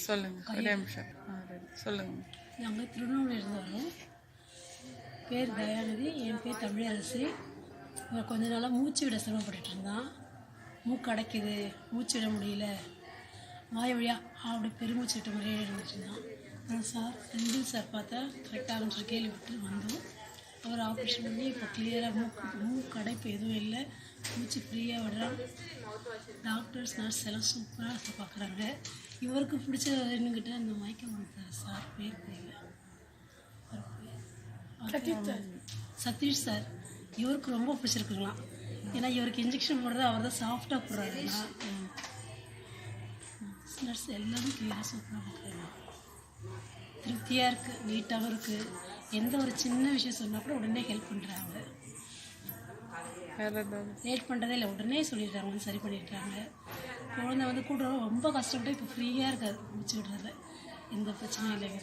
சொல்லுங்கள், ஒரே நிமிஷம். சொல்லுங்கள். நாங்கள் திருவண்ணாமலையிலிருந்து வரோம். பேர் தயாநிதி, என் பேர் தமிழரசி. இவர் கொஞ்ச நாளாக மூச்சு விட சிரமப்பட்டுட்டு இருந்தான். மூக்கு அடைக்குது, மூச்சு விட முடியல, வாய் வழியாக அப்படி பெருமூச்சு விட்ட மாதிரியே இருந்துட்டு இருந்தான். சார் செந்தில் சார் பார்த்தா கரெக்டாக கேள்விப்பட்டு வந்தோம். அவர் ஆப்ரேஷன் பண்ணி இப்போ கிளியராக மூக்கு அடைப்பு எதுவும் இல்லை, மூச்சு ஃப்ரீயாக விடுறான். டாக்டர்ஸ் நர்ஸ் எல்லாம் சூப்பராக பார்க்குறாங்க. இவருக்கு பிடிச்ச என்னங்கிட்ட அந்த மயக்கம் வந்தார் சார், பேர் தெரியல, சதீஷ் சார். இவருக்கு ரொம்ப பிடிச்சிருக்குங்களாம். ஏன்னா இவருக்கு இன்ஜெக்ஷன் போடுறது அவர் தான் சாஃப்டாக போடுறாருன்னா. நர்ஸ் எல்லோரும் கிளியராக சூப்பராக பார்க்குறாங்க. திருப்தியாக இருக்குது, நீட்டாகவும் இருக்குது. எந்த ஒரு சின்ன விஷயம் சொன்னால் கூட உடனே ஹெல்ப் பண்ணுறாங்க. லேட் பண்ணுறதே இல்லை, உடனே சொல்லிடுறாங்க, வந்து சரி பண்ணிடுறாங்க. குழந்தை வந்து கூட ரொம்ப கஷ்டப்பட்டு இப்போ ஃப்ரீயாக இருக்காது, முடிச்சு விடுறது, எந்த பிரச்சனையும் இல்லைங்க.